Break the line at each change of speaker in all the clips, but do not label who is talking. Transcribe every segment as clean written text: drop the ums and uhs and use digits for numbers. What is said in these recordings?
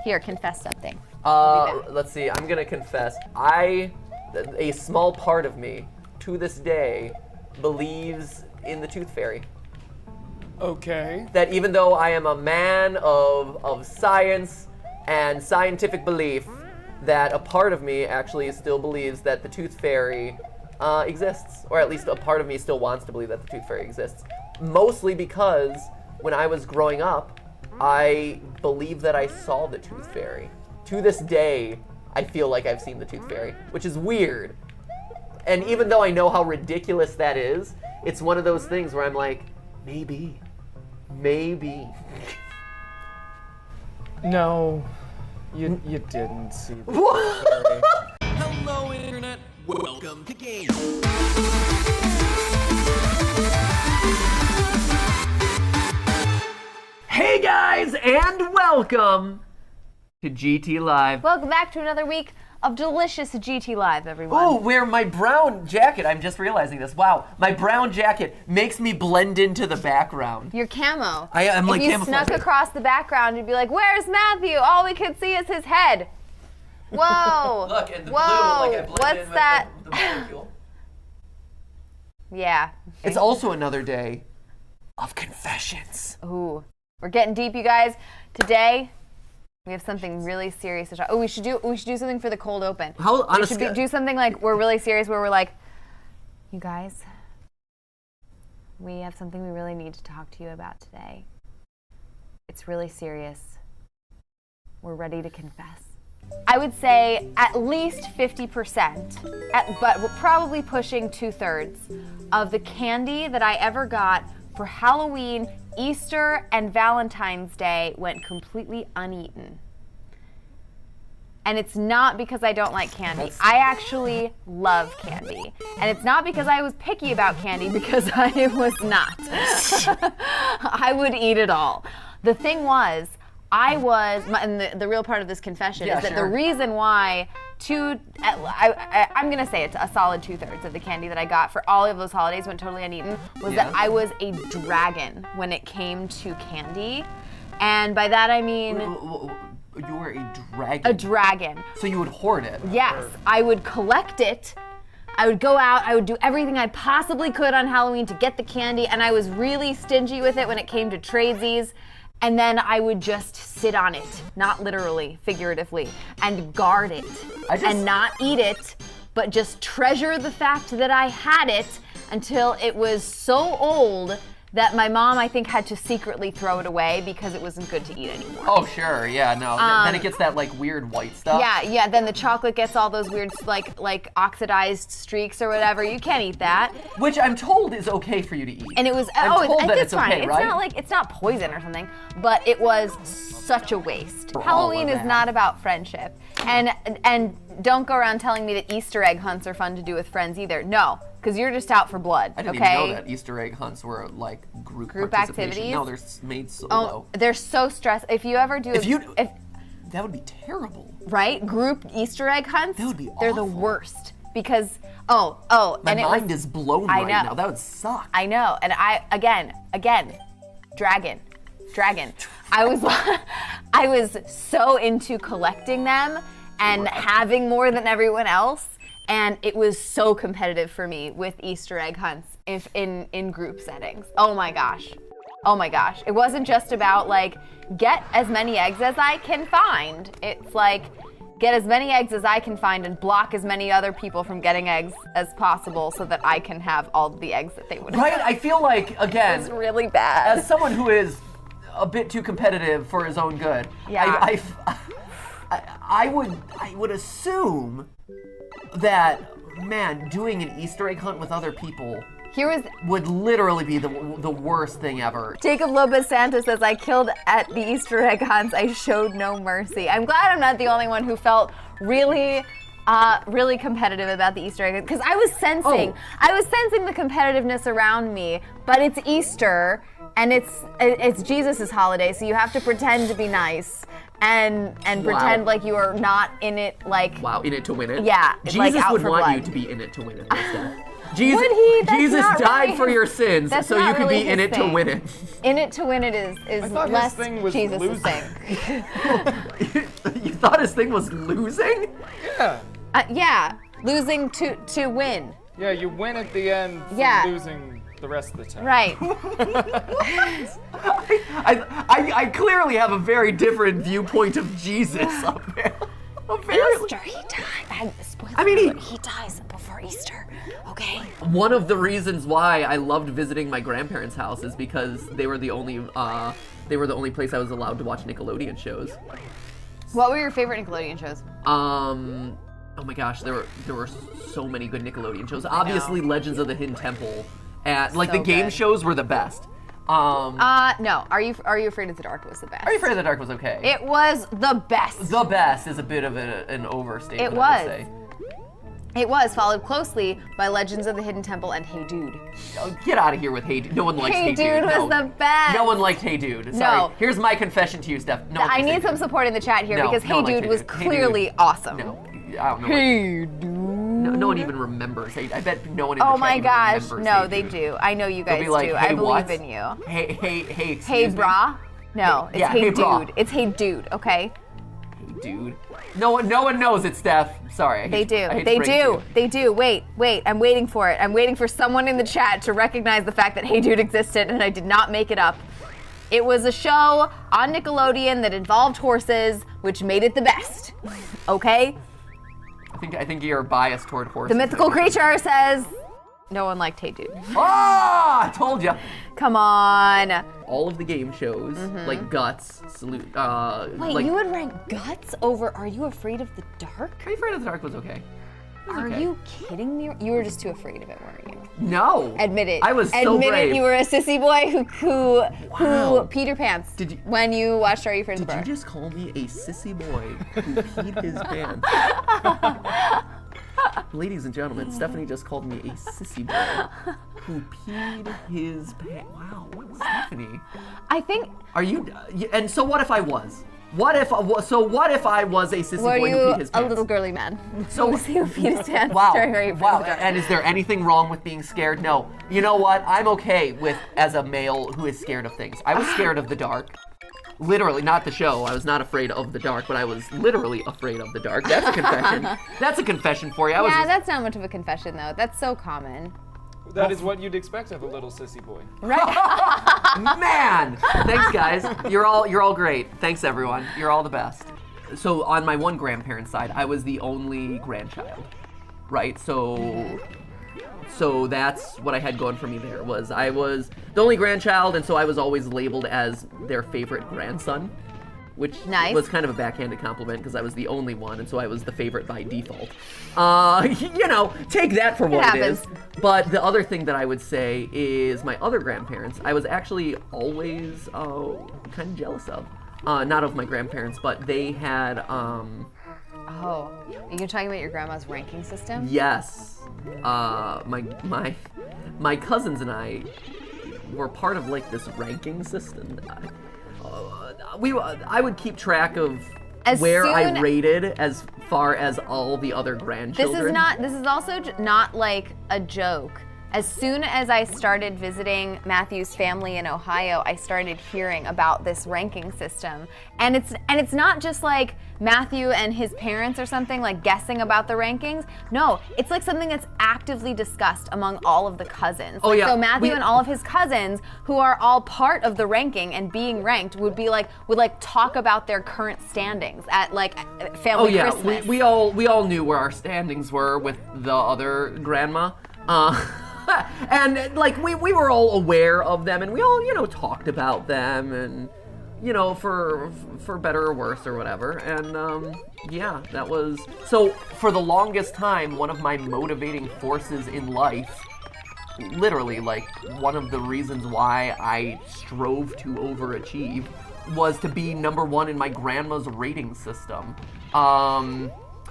Here, confess something.
Let's see. I'm gonna confess. A small part of me, to this day, believes in the Tooth Fairy.
Okay.
That even though I am a man of science and scientific belief, that a part of me actually still believes that the Tooth Fairy exists, or at least a part of me still wants to believe that the Tooth Fairy exists. Mostly because when I was growing up, I believe that I saw the Tooth Fairy. To this day, I feel like I've seen the Tooth Fairy, which is weird. And even though I know how ridiculous that is, it's one of those things where I'm like, maybe.
No, you didn't see the Tooth Fairy.
Hello, Internet. Welcome to Game.
Hey guys, and welcome to GTLive.
Welcome back to another week of delicious GTLive, everyone.
Oh, where my brown jacket, I'm just realizing this. Wow, my brown jacket makes me blend into the background.
Your camo.
I'm like
if you
camouflaged.
snuck across the background, you'd be like, where's Matthew? All we could see is his head. Whoa.
Look, and the
Whoa.
blue, like I blend
What's
in with
that?
the molecule.
Yeah.
It's also another day of confessions.
Ooh. We're getting deep, you guys. Today, we have something really serious to talk. Oh, we should do something for the cold open. We should do something like we're really serious, where we're like, you guys, we have something we really need to talk to you about today. It's really serious. We're ready to confess. I would say at least 50%, but we're probably pushing 2/3 of the candy that I ever got for Halloween, Easter, and Valentine's Day went completely uneaten. And it's not because I don't like candy. I actually love candy. And it's not because I was picky about candy, because I was not. I would eat it all. The thing was, and the real part of this confession is that the reason why I'm going to say it's a solid 2/3 of the candy that I got for all of those holidays went totally uneaten, was that I was a dragon when it came to candy. And by that I mean...
You were a dragon?
A dragon.
So you would hoard it?
Yes, I would collect it. I would go out, I would do everything I possibly could on Halloween to get the candy, and I was really stingy with it when it came to tradesies. And then I would just sit on it, not literally, figuratively, and guard it, and not eat it, but just treasure the fact that I had it until it was so old that my mom, I think, had to secretly throw it away because it wasn't good to eat anymore.
Oh, sure, yeah, no. Then it gets that, like, weird white stuff.
Yeah, then the chocolate gets all those weird, like oxidized streaks or whatever. You can't eat that.
Which I'm told is okay for you to eat.
And it was,
I think
it's fine.
Okay, right?
It's not like, it's not poison or something, but it was such a waste.
For
Halloween
all of
is
that.
not about friendship. And don't go around telling me that Easter egg hunts are fun to do with friends either. No, because you're just out for blood,
I didn't
okay?
even know that Easter egg hunts were like group participation.
activities.
No, they're made solo.
Oh, they're so stressed. If you ever do
that would be terrible.
right? Group Easter egg hunts,
That would be
they're the
awful.
worst because
My
and
mind is blown
I
right
know.
now. That would suck.
I know, and again, dragon. I was so into collecting them and having more than everyone else, and it was so competitive for me with Easter egg hunts if in group settings. Oh my gosh. It wasn't just about like get as many eggs as I can find. It's like get as many eggs as I can find and block as many other people from getting eggs as possible so that I can have all the eggs that they would have.
Right? I feel like, again,
It's really bad.
as someone who is a bit too competitive for his own good,
Yeah.
I would assume that, man, doing an Easter egg hunt with other people would literally be the worst thing ever.
Jacob Lopez Santos says, I killed at the Easter egg hunts. I showed no mercy. I'm glad I'm not the only one who felt really competitive about the Easter egg, because I was sensing the competitiveness around me, but it's Easter and it's Jesus' holiday, so you have to pretend to be nice and pretend like you are not in it, like
in it to win it.
Yeah,
Jesus
like out
would
for
want
blood.
you to be in it to win it. Instead. Jesus,
Would he? That's
Jesus
not
died
really
for
his-
your sins,
that's
so you
not
could
really
be in
his
it to
thing.
win it.
In it to win it is
I thought
less
his thing was
Jesus'
losing.
thing.
thought his thing was losing?
Yeah.
Yeah, losing to win.
Yeah, you win at the end from
Yeah.
losing the rest of the time.
Right.
I clearly have a very different viewpoint of Jesus up there.
Easter, he died. Spoiler
I mean,
alert, he dies before Easter. Okay.
One of the reasons why I loved visiting my grandparents' house is because they were the only place I was allowed to watch Nickelodeon shows.
What were your favorite Nickelodeon shows?
Oh my gosh, there were so many good Nickelodeon shows. Obviously, Legends of the Hidden Temple, and like
So
the game
good.
shows were the best.
No. Are you Afraid of the Dark was the best?
Are You Afraid of the Dark was okay.
It was the best.
The best is a bit of an overstatement.
It
I would
was.
say.
It was followed closely by Legends of the Hidden Temple and Hey Dude.
Oh, get out of here with Hey Dude. No one likes
Hey
Hey Dude.
Dude was
No.
the best.
No one liked Hey Dude. Sorry.
No.
Here's my confession to you, Steph. No one
I
likes
need
Hey
some
Dude.
support in the chat here
No,
because
no
Hey
one likes
Dude
Hey
was
Dude. Hey
clearly
Dude.
awesome.
No, I don't know.
Hey Dude.
No one even remembers Hey. I bet no one in the
Oh
chat
my
even
gosh.
remembers
No,
Hey
they
Dude.
do. I know you
They'll
guys
be like,
do.
hey,
I believe
what?
in you.
Hey,
Hey
excuse me?
brah. No,
Hey-
it's
yeah,
Hey
hey,
Dude.
brah.
It's Hey Dude, okay?
Hey, dude. No one knows it, Steph. Sorry.
They do.
I hate to
They
break it to
do.
you.
They do. Wait. I'm waiting for it. I'm waiting for someone in the chat to recognize the fact that Hey Dude existed and I did not make it up. It was a show on Nickelodeon that involved horses, which made it the best. Okay?
I think you're biased toward horses.
The mythical creature says no one liked Hey Dude.
Ah, I told ya.
Come on.
All of the game shows, like Guts, Salute.
Wait,
like,
you would rank Guts over Are You Afraid of the Dark?
Are You Afraid of the Dark was okay. It was
Are
okay.
you kidding me? You were just too afraid of it, weren't you?
No.
Admit it.
I was so
Admit
brave.
it. You were a sissy boy who
Wow.
peed your pants.
Did you-
when you watched Are You Afraid of the
Did you
Dark?
just call me a sissy boy who peed his pants? Ladies and gentlemen, Stephanie just called me a sissy boy who peed his pants. Wow, Stephanie.
I think.
Are you? And so what if I was? What if I was a sissy
Were
boy who
you
peed his
a
pants?
little girly man?
So-
who peed his pants
Wow.
during Are You Afraid
Wow.
of the Dark?
And is there anything wrong with being scared? No. You know what? I'm okay with as a male who is scared of things. I was scared of the dark. Literally, not the show. I was not afraid of the dark, but I was literally afraid of the dark. That's a confession. That's a confession for you. I was
Yeah,
just-
that's not much of a confession though. That's so common.
That is what you'd expect of a little sissy boy.
Man! Thanks, guys. You're all great. Thanks, everyone. You're all the best. So on my one grandparent's side, I was the only grandchild, right? So that's what I had going for me there. Was I was the only grandchild, and so I was always labeled as their favorite grandson, which
Nice.
was kind of a backhanded compliment because I was the only one, and so I was the favorite by default. Take that for what it is.
happens.
But the other thing that I would say is my other grandparents, I was actually always kind of jealous of. Not of my grandparents, but they had,
Oh, you're talking about your grandma's ranking system?
yes, my cousins and I were part of like this ranking system. I would keep track of where I rated as far as all the other grandchildren.
This is also not like a joke. As soon as I started visiting Matthew's family in Ohio, I started hearing about this ranking system. And it's not just like Matthew and his parents or something like guessing about the rankings. No, it's like something that's actively discussed among all of the cousins.
Oh, yeah.
So Matthew and all of his cousins, who are all part of the ranking and being ranked, would talk about their current standings at like family Christmas.
we all knew where our standings were with the other grandma. And like we were all aware of them, and we all talked about them, and for better or worse or whatever. And that was so. For the longest time, one of my motivating forces in life, literally like one of the reasons why I strove to overachieve, was to be number one in my grandma's rating system.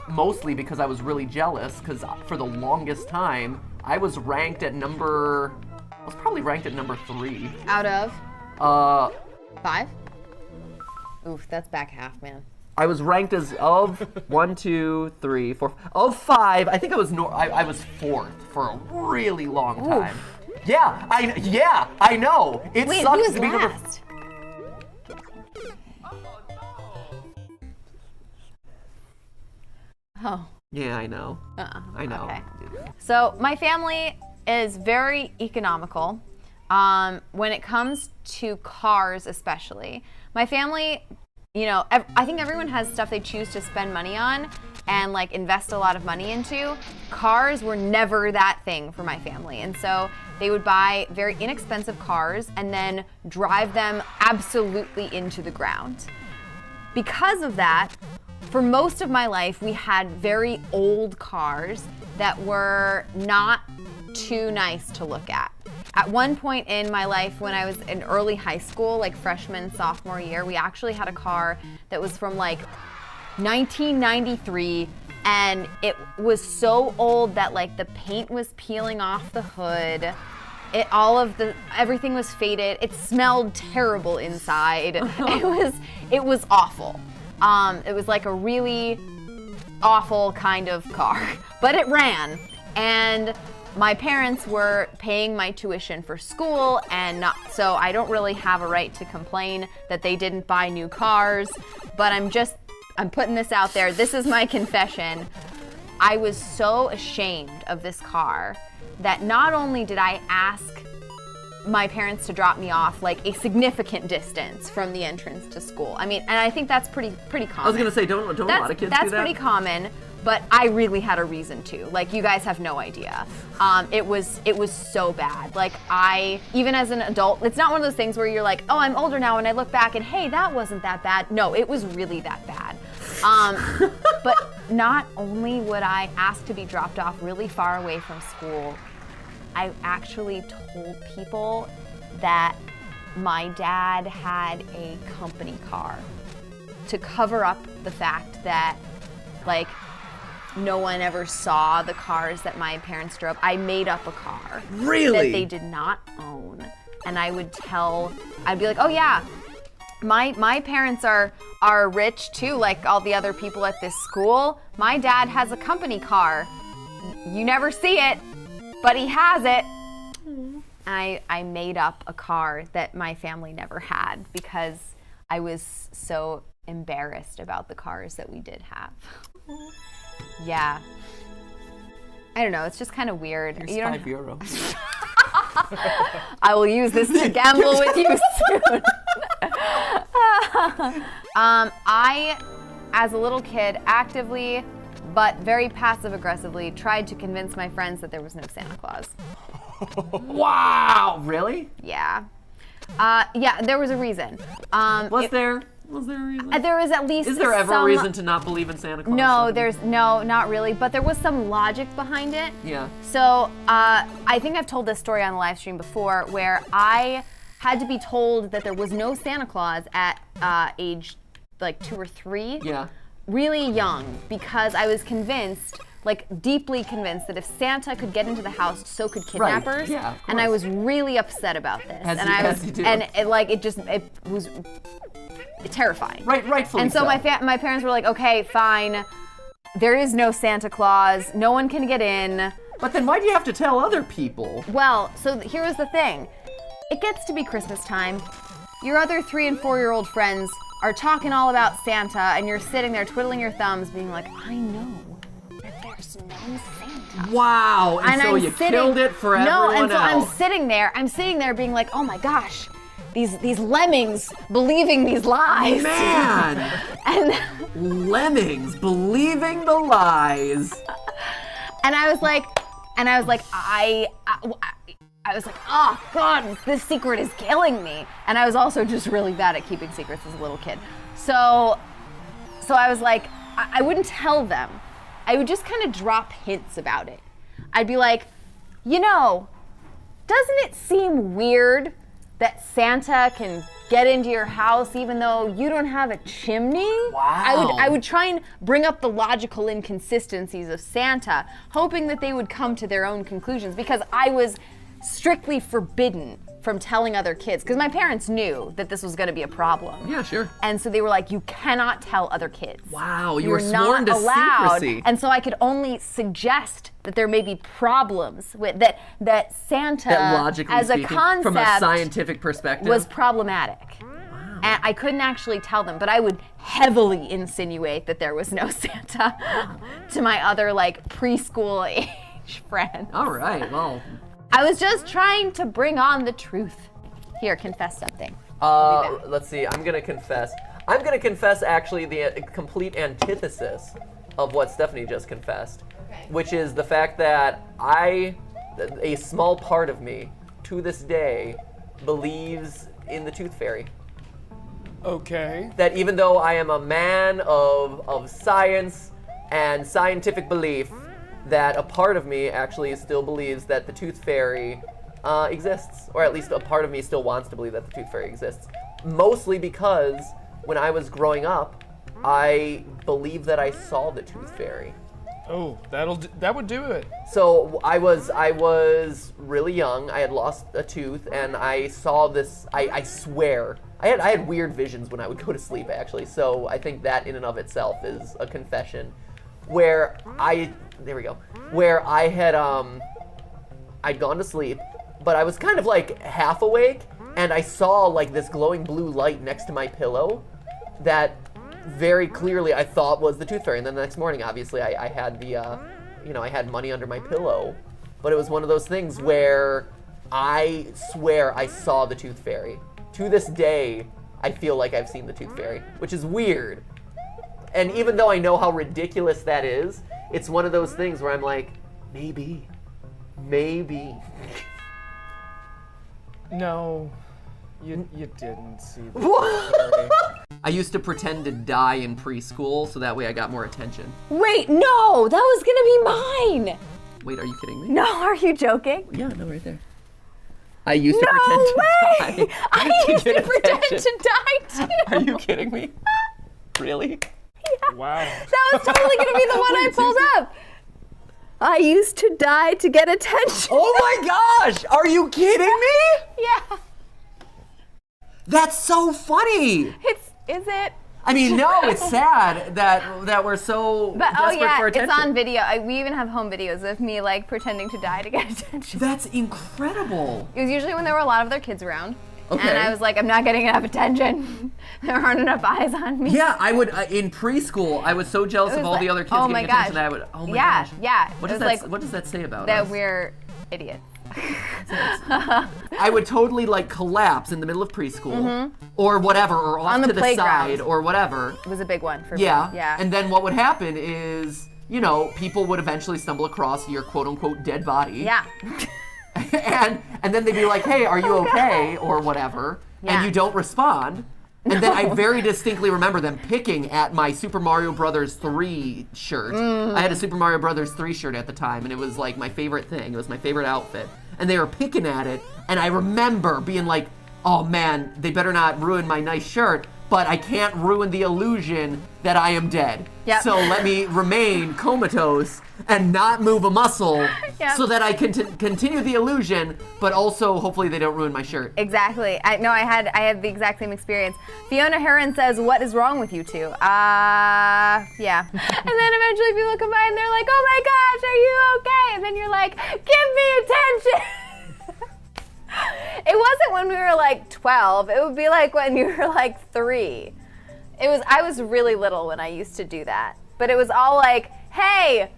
Mostly because I was really jealous, because for the longest time I was probably ranked at number 3.
Out of 5? Oof, that's back half, man.
I was ranked as of 1, 2, 3, 4 of 5. I think I was I was 4th for a really long time. Yeah, I know. It
Wait,
sucks
who's
to be number.
last? Oh.
Yeah, I know. I know.
Okay. So my family is very economical when it comes to cars, especially. My family, you know, I think everyone has stuff they choose to spend money on and like invest a lot of money into. Cars were never that thing for my family. And so they would buy very inexpensive cars and then drive them absolutely into the ground. Because of that, for most of my life, we had very old cars that were not too nice to look at. At one point in my life, when I was in early high school, like freshman, sophomore year, we actually had a car that was from like 1993, and it was so old that like the paint was peeling off the hood. Everything was faded. It smelled terrible inside. It was awful. It was like a really awful kind of car, but it ran. And my parents were paying my tuition for school, so I don't really have a right to complain that they didn't buy new cars, but I'm putting this out there. This is my confession. I was so ashamed of this car that not only did I ask my parents to drop me off like a significant distance from the entrance to school. I mean, and I think that's pretty common. I
was gonna say, don't a lot of kids do that?
That's pretty common, but I really had a reason to. Like, you guys have no idea. It was so bad. Like, even as an adult, it's not one of those things where you're like, oh, I'm older now, and I look back and hey, that wasn't that bad. No, it was really that bad. But not only would I ask to be dropped off really far away from school, I actually told people that my dad had a company car to cover up the fact that, like, no one ever saw the cars that my parents drove. I made up a car.
Really?
That they did not own. And I'd be like, oh yeah, my parents are rich too, like all the other people at this school. My dad has a company car. You never see it, but he has it. I made up a car that my family never had because I was so embarrassed about the cars that we did have. Yeah. I don't know, it's just kind of weird.
Here's €5.
I will use this to gamble with you soon. I, as a little kid, actively but very passive-aggressively tried to convince my friends that there was no Santa Claus.
Wow! Really?
Yeah. Yeah, there was a reason.
Was there a reason?
There was at least.
Is there ever a reason to not believe in Santa Claus?
No, not really. But there was some logic behind it.
Yeah.
So I think I've told this story on the live stream before, where I had to be told that there was no Santa Claus at age like 2 or 3.
Yeah.
Really young, because I was convinced, like deeply convinced, that if Santa could get into the house, so could kidnappers.
Right. Yeah, of course.
And I was really upset about this.
As you do.
And it was terrifying.
Rightfully
and so. My parents were like, okay, fine. There is no Santa Claus. No one can get in.
But then why do you have to tell other people?
Well, so here was the thing. It gets to be Christmas time. Your other 3- and 4-year-old friends are talking all about Santa, and you're sitting there twiddling your thumbs, being like, I know that there's no Santa.
Wow, and so you killed it for everyone else.
No, and so I'm sitting there being like, oh my gosh, these lemmings believing these lies.
Man!
And
lemmings believing the lies.
And I was like, I was like, oh God, this secret is killing me. And I was also just really bad at keeping secrets as a little kid. So I was like, I wouldn't tell them. I would just kind of drop hints about it. I'd be like, you know, doesn't it seem weird that Santa can get into your house even though you don't have a chimney?
Wow.
I would try and bring up the logical inconsistencies of Santa, hoping that they would come to their own conclusions, because I was strictly forbidden from telling other kids, because my parents knew that this was going to be a problem.
Yeah, sure.
And so they were like, you cannot tell other kids.
Wow, you
You're
were sworn to secrecy.
And so I could only suggest that there may be problems with that Santa,
that logically
as a
speaking,
concept,
from a scientific perspective,
was problematic.
Wow.
And I couldn't actually tell them, but I would heavily insinuate that there was no Santa to my other like preschool age friends.
All right, well.
I was just trying to bring on the truth. Here, confess something.
Let's see, I'm gonna confess. I'm gonna confess actually the complete antithesis of what Stephanie just confessed, which is the fact that a small part of me, to this day, believes in the Tooth Fairy.
Okay.
That even though I am a man of science and scientific belief, that a part of me actually still believes that the Tooth Fairy exists, or at least a part of me still wants to believe that the Tooth Fairy exists. Mostly because when I was growing up, I believe that I saw the Tooth Fairy.
Oh, that would do it.
So I was really young. I had lost a tooth, and I saw this. I swear, I had weird visions when I would go to sleep. Actually, so I think that in and of itself is a confession. Where I had I'd gone to sleep, but I was kind of like half awake, and I saw like this glowing blue light next to my pillow that very clearly I thought was the Tooth Fairy. And then the next morning, obviously, I had the, I had money under my pillow. But it was one of those things where I swear I saw the Tooth Fairy. To this day, I feel like I've seen the Tooth Fairy, which is weird. And even though I know how ridiculous that is, it's one of those things where I'm like, maybe.
No, you didn't see the Tooth Fairy.
I used to pretend to die in preschool so that way I got more attention.
Wait, no, that was gonna be mine.
Wait, are you kidding me?
No, are you joking?
Yeah, no, right there. I used to pretend to die.
I used to pretend to die too.
Are you kidding me? Really?
Yeah.
Wow.
That was totally gonna be the one I pulled up. I used to die to get attention.
Oh my gosh! Are you kidding me?
Yeah.
That's so funny.
Is it?
I mean, no, it's sad that we're so desperate for attention.
It's on video. We even have home videos of me like pretending to die to get attention.
That's incredible.
It was usually when there were a lot of other kids around.
Okay.
And I was like, I'm not getting enough attention. There aren't enough eyes on me.
Yeah, I would, in preschool, I was so jealous of all the other kids getting attention that I would, oh my gosh.
Yeah.
What does that say about
that
us?
we're idiots.
I would totally like collapse in the middle of preschool or whatever, or off
on
to the
playground.
side or whatever.
It was a big one for me.
Yeah. And then what would happen is, people would eventually stumble across your quote unquote dead body.
Yeah.
and then they'd be like, hey, are you okay? Or whatever.
Yeah.
And you don't respond. And then I very distinctly remember them picking at my Super Mario Brothers 3 shirt. I had a Super Mario Brothers 3 shirt at the time, and it was like my favorite thing. It was my favorite outfit. And they were picking at it, and I remember being like, oh man, they better not ruin my nice shirt, but I can't ruin the illusion that I am dead.
Yep.
So let me remain comatose and not move a muscle
Yep.
so that I can continue the illusion, but also hopefully they don't ruin my shirt.
Exactly. I had the exact same experience. Fiona Heron says, what is wrong with you two? Yeah. And then eventually people come by and they're like, oh my gosh, are you okay? And then you're like, give me attention. It wasn't when we were like 12. It would be like when you were like 3. I was really little when I used to do that. But it was all like, hey,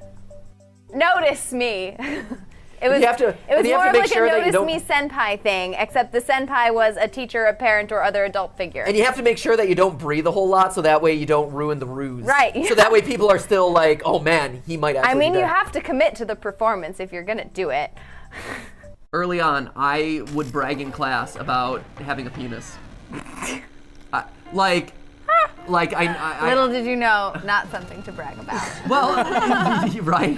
notice me. It was more of like a notice me senpai thing, except the senpai was a teacher, a parent, or other adult figure.
And you have to make sure that you don't breathe a whole lot, so that way you don't ruin the ruse.
Right.
So that way people are still like, oh man, he might actually be dead.
you have to commit to the performance if you're gonna do it.
Early on, I would brag in class about having a penis.
Little did you know, not something to brag about.
Well, right.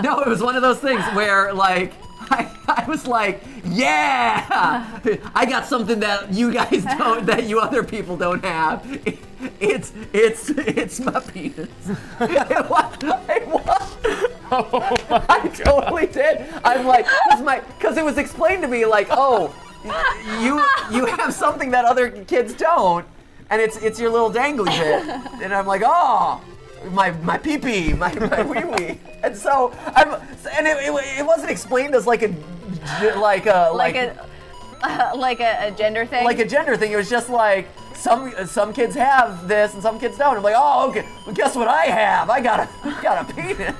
No, it was one of those things where, like, I was like, yeah, I got something that you guys don't, that you other people don't have. It's my penis. I totally did. I'm like, because it was explained to me like, oh, you have something that other kids don't, and it's your little dangly bit, and I'm like, oh, my pee-pee, my wee-wee, and so it wasn't explained as like a
like a gender thing?
Like a gender thing. It was just like some kids have this and some kids don't. I'm like, oh, okay. Well, guess what I have? I got a penis.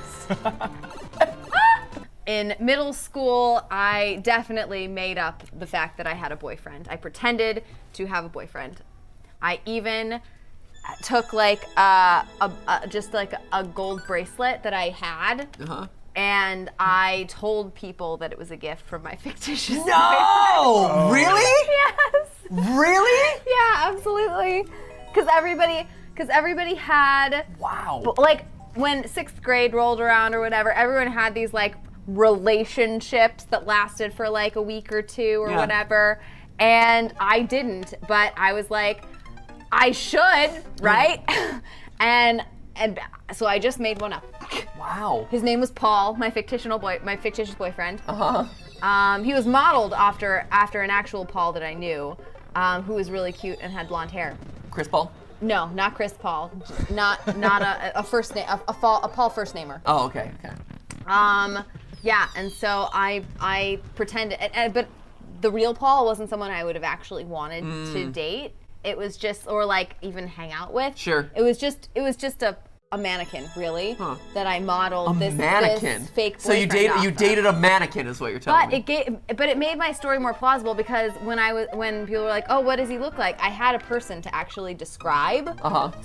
In middle school, I definitely made up the fact that I had a boyfriend. I pretended to have a boyfriend. I even took like just like a gold bracelet that I had. And I told people that it was a gift from my fictitious boyfriend.
No! Really?
Yes.
Really?
Yeah, absolutely. Because everybody had.
Wow.
Like when 6th grade rolled around or whatever, everyone had these like relationships that lasted for like a week or two or whatever. And I didn't, but I was like, I should, right? and so I just made one up.
Wow.
His name was Paul, my fictitious boyfriend. He was modeled after an actual Paul that I knew, who was really cute and had blonde hair.
Chris Paul?
No, not Chris Paul. Not a first name, a Paul first namer.
Oh, okay.
Yeah, and so I pretended, but the real Paul wasn't someone I would have actually wanted to date. It was just, or like even hang out with.
Sure.
It was just a mannequin, really, that I modeled this fake boyfriend.
So you dated a mannequin, is what you're telling me.
But it made my story more plausible because when people were like, oh, what does he look like? I had a person to actually describe.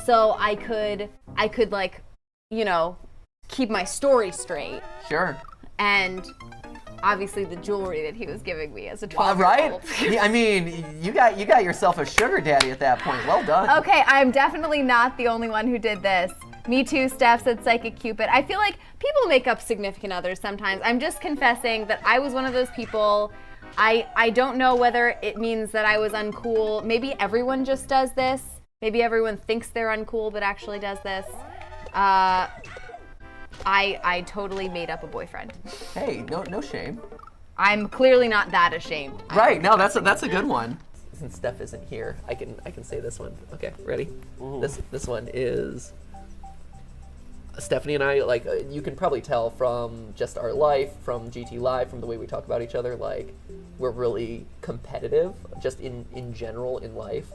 So I could like, keep my story straight.
Sure.
And obviously the jewelry that he was giving me as a 12-year-old.
Right? Yeah, I mean, you got yourself a sugar daddy at that point. Well done.
Okay, I'm definitely not the only one who did this. Me too, Steph said Psychic Cupid. I feel like people make up significant others sometimes. I'm just confessing that I was one of those people. I don't know whether it means that I was uncool. Maybe everyone just does this. Maybe everyone thinks they're uncool but actually does this. I totally made up a boyfriend.
Hey, no shame.
I'm clearly not that ashamed.
Right, no, that's a good one. Since Steph isn't here, I can say this one. Okay, ready? This one is Stephanie and I, like, you can probably tell from just our life, from GTLive, from the way we talk about each other, like, we're really competitive, just in general in life.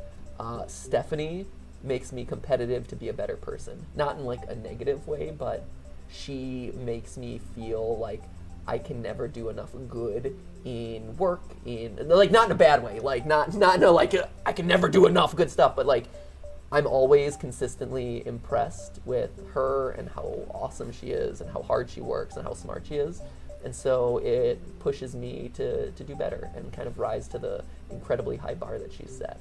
Stephanie makes me competitive to be a better person. Not in, like, a negative way, but she makes me feel like I can never do enough good in work, like, not in a bad way, like, not no, like, I can never do enough good stuff, but, like, I'm always consistently impressed with her and how awesome she is and how hard she works and how smart she is. And so it pushes me to do better and kind of rise to the incredibly high bar that she's set.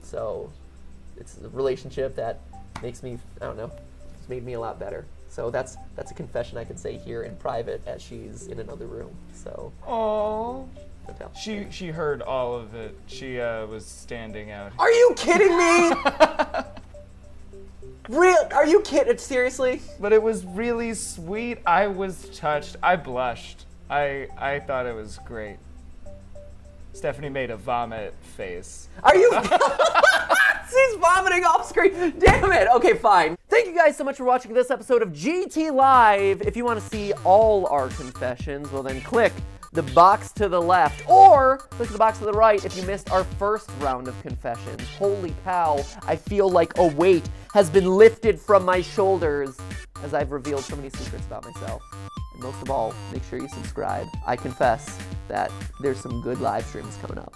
So it's a relationship that makes me, I don't know, it's made me a lot better. So that's a confession I can say here in private as she's in another room. So.
Oh. She heard all of it. She was standing out.
Are you kidding me? Real? Are you kidding? Seriously?
But it was really sweet. I was touched. I blushed. I thought it was great. Stephanie made a vomit face.
Are you? She's vomiting off screen. Damn it. Okay, fine. Thank you guys so much for watching this episode of GTLive. If you want to see all our confessions, well then click the box to the left, or click the box to the right if you missed our first round of confessions. Holy cow, I feel like a weight has been lifted from my shoulders as I've revealed so many secrets about myself. And most of all, make sure you subscribe. I confess that there's some good live streams coming up.